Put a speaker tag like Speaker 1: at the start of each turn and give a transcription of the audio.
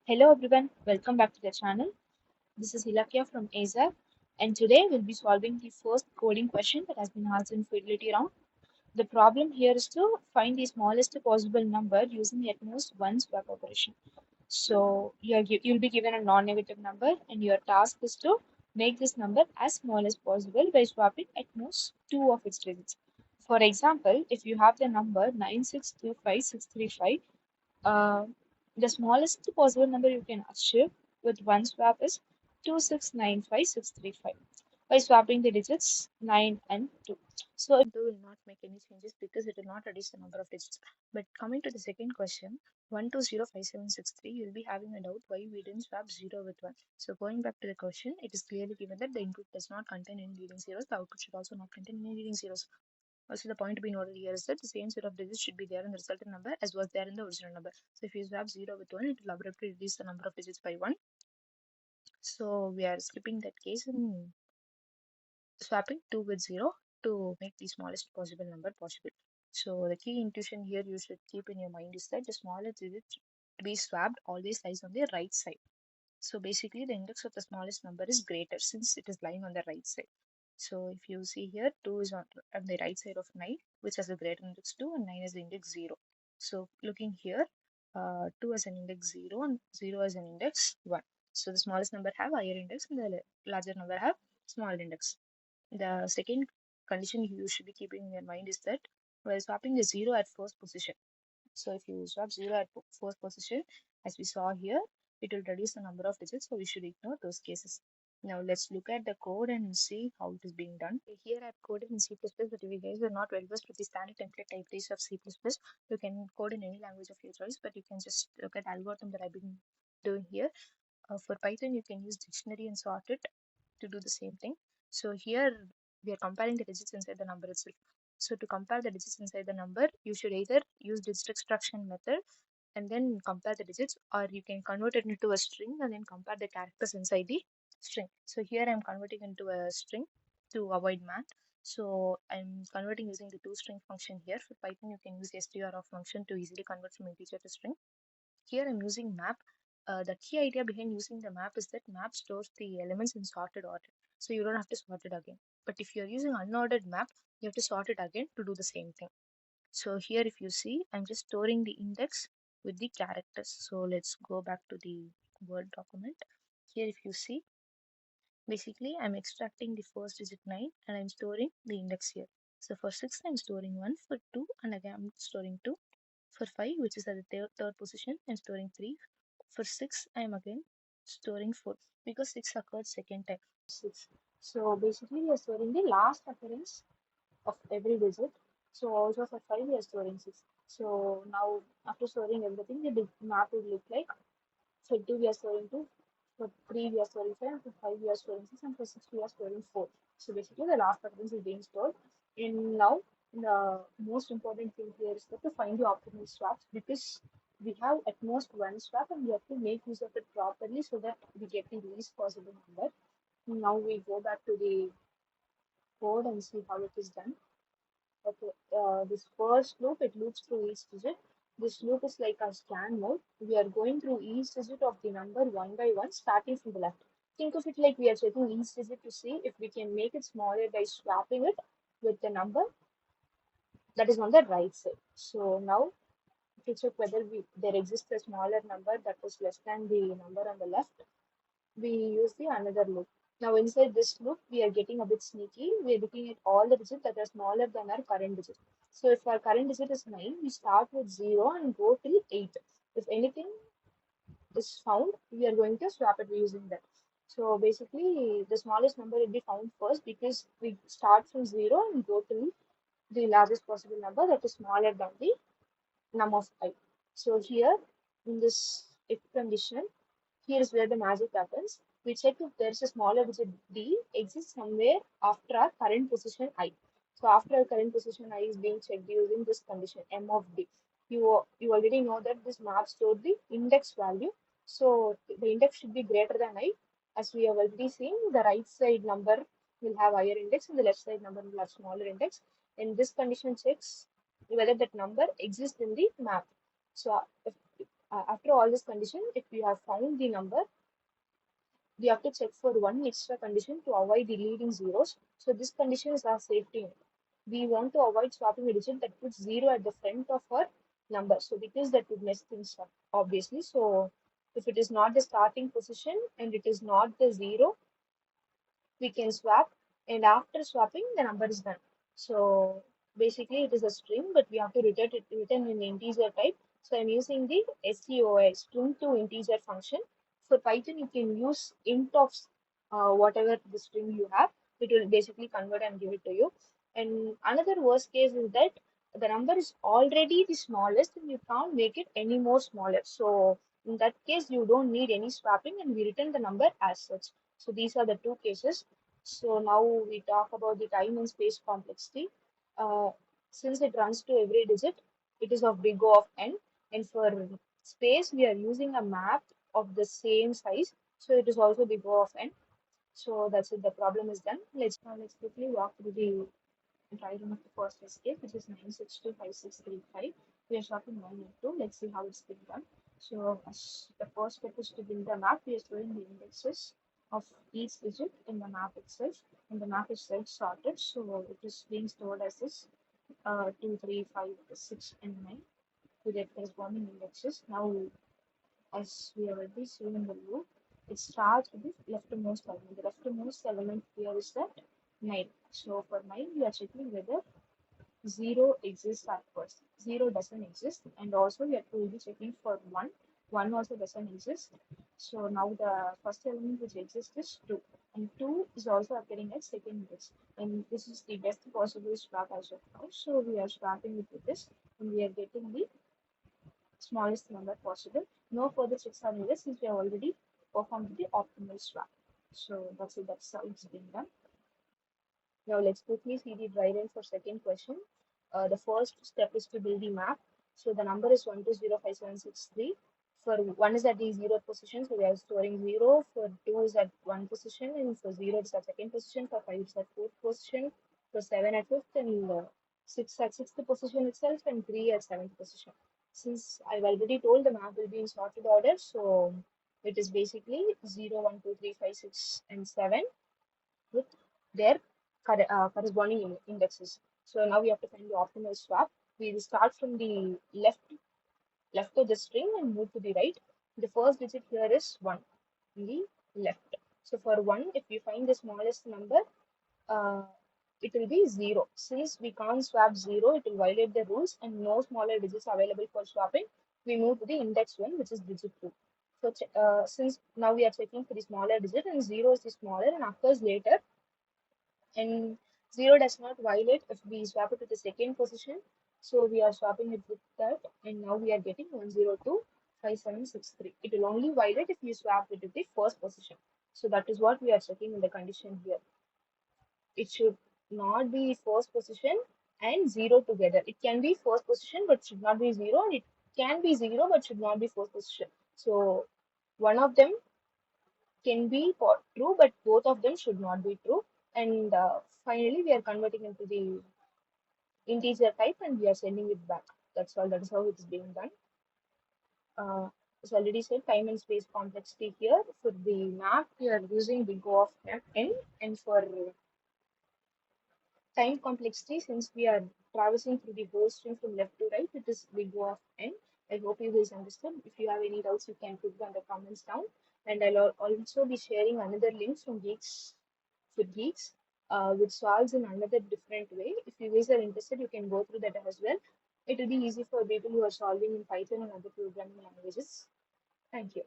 Speaker 1: Hello everyone, welcome back to the channel. This is Hilakya from AZA, and today we'll be solving the first coding question that has been asked in Fidelity round. The problem here is to find the smallest possible number using at most one swap operation. So you'll be given a non-negative number, and your task is to make this number as small as possible by swapping at most two of its digits. For example, if you have the number 9625635, uh, the smallest possible number you can achieve with one swap is 2695635 by swapping the digits 9 and 2. So 2 will not make any changes because it will not reduce the number of digits. But coming to the second question, 1205763, you'll be having a doubt why we didn't swap 0 with 1. So going back to the question, it is clearly given that the input does not contain any leading zeros. The output should also not contain any leading zeros. Also, the point to be noted here is that the same set of digits should be there in the resultant number as was there in the original number. So if you swap 0 with 1, it will abruptly reduce the number of digits by 1. So we are skipping that case and swapping 2 with 0 to make the smallest possible number possible. So the key intuition here you should keep in your mind is that the smallest digit to be swapped always lies on the right side. So basically the index of the smallest number is greater since it is lying on the right side. So if you see here, 2 is on the right side of 9, which has a greater index 2 and 9 has the index 0. So looking here, 2 has an index 0 and 0 has an index 1. So the smallest number have higher index and the larger number have small index. The second condition you should be keeping in your mind is that while swapping the 0 at first position. So if you swap 0 at first position, as we saw here, it will reduce the number of digits, so we should ignore those cases. Now let's look at the code and see how it is being done. Here I've coded in C++, but if you guys are not well versed with the standard template libraries of C++, you can code in any language of your choice, but you can just look at the algorithm that I've been doing here. For Python, you can use dictionary and sort it to do the same thing. So here we are comparing the digits inside the number itself. So to compare the digits inside the number, you should either use digit extraction method and then compare the digits, or you can convert it into a string and then compare the characters inside the string. So here I'm converting into a string to avoid math. So I'm converting using the toString function here. For Python, you can use strf function to easily convert from integer to string. Here I'm using map. The key idea behind using the map is that map stores the elements in sorted order. So you don't have to sort it again. But if you're using unordered map, you have to sort it again to do the same thing. So here if you see, I'm just storing the index with the characters. So let's go back to the Word document. Here if you see, basically I'm extracting the first digit 9 and I'm storing the index here. So for 6 I'm storing 1, for 2 and again I'm storing 2. For 5, which is at the third position, I'm storing 3. For 6, I'm again storing 4 because 6 occurred second time. 6. So basically, we are storing the last occurrence of every digit. So also for 5, we are storing 6. So now, after storing everything, the map would look like for 2, we are storing 2. For 3, we are storing 5. For 5, we are storing 6. And for 6, we are storing 4. So basically, the last occurrence is being stored. And now, the most important thing here is that to find the optimal swaps because we have at most one swap and we have to make use of it properly so that we get the least possible number. Now we go back to the code and see how it is done. Okay, this first loop, it loops through each digit. This loop is like a scan mode. We are going through each digit of the number one by one, starting from the left. Think of it like we are checking each digit to see if we can make it smaller by swapping it with the number that is on the right side. So now to check whether there exists a smaller number that is less than the number on the left, we use the another loop. Now inside this loop, we are getting a bit sneaky. We are looking at all the digits that are smaller than our current digit. So if our current digit is 9, we start with 0 and go till 8. If anything is found, we are going to swap it using that. So basically, the smallest number will be found first because we start from 0 and go till the largest possible number that is smaller than the num of I. So here in this if condition, here is where the magic happens. We check if there is a smaller digit d exists somewhere after our current position I. So after our current position I is being checked using this condition m of d. You already know that this map stored the index value. So the index should be greater than I. As we have already seen, the right side number will have higher index and the left side number will have smaller index. And this condition checks whether that number exists in the map. So if After all this condition, if we have found the number, we have to check for one extra condition to avoid the leading zeros. So this condition is our safety net. We want to avoid swapping a digit that puts zero at the front of our number. So because that would mess things up, obviously. So if it is not the starting position and it is not the zero, we can swap, and after swapping the number is done. So basically it is a string, but we have to return it written in integer type. So I'm using the stoi, string to integer function. For Python you can use int of whatever the string you have. It will basically convert and give it to you. And another worst case is that the number is already the smallest and you can't make it any more smaller. So in that case you don't need any swapping and we return the number as such. So these are the two cases. So now we talk about the time and space complexity. Uh, since it runs to every digit, it is of big O of n. And for space, we are using a map of the same size. So it is also big O of n. So that's it. The problem is done. Let's quickly walk through the diagram of the first escape, which is 9625635. We are swapping 1 and 2. Let's see how it's been done. So the first step is to build the map. We are storing the indexes of each digit in the map itself, and the map is self-sorted. So it is being stored as this 2, 3, 5, 6, and 9 with their corresponding indexes. Now, as we have already seen in the loop, it starts with the leftmost element. The leftmost element here is that 9. So for 9, we are checking whether 0 exists at first. 0 doesn't exist, and also we will be checking for 1. 1 also doesn't exist. So now the first element which exists is 2, and 2 is also appearing at second index. And this is the best possible swap as of now. So we are swapping it with this, and we are getting the smallest number possible. No further checks are needed since we have already performed the optimal swap. So that's it. That's how it's been done. Now let's quickly see the dry run for second question. The first step is to build the map. So the number is 1205763. For 1 is at the 0th position, so we are storing 0. For 2 is at 1 position, and for 0 it's at second position. For 5 it's at 4th position. For 7 at 5th, and 6 at 6th position itself, and 3 at 7th position. Since I've already told the map will be in sorted order, so it is basically 0, 1, 2, 3, 5, 6, and 7 with their corresponding indexes. So now we have to find the optimal swap. We will start from the left of the string and move to the right. The first digit here is 1 in the left. So for 1, if we find the smallest number, uh, it will be 0. Since we can't swap 0, it will violate the rules and no smaller digits available for swapping. We move to the index 1, which is digit 2. So since now we are checking for the smaller digit and 0 is the smaller and occurs later, and 0 does not violate if we swap it to the second position. So we are swapping it with that, and now we are getting 1025763. It will only violate if you swap it to the first position. So that is what we are checking in the condition here. It should not be first position and 0 together. It can be first position but should not be 0, and it can be 0 but should not be first position. So one of them can be true, but both of them should not be true. And finally, we are converting into the integer type and we are sending it back. That's all. That is how it's being done. As already said, time and space complexity here. For the map, we are using big O of n, and for time complexity, since we are traversing through the whole string from left to right, it is big O of n. I hope you guys understood. If you have any doubts, you can put them in the comments down. And I'll also be sharing another link from Geeks for Geeks, which solves in another different way. If you guys are interested, you can go through that as well. It will be easy for people who are solving in Python and other programming languages. Thank you.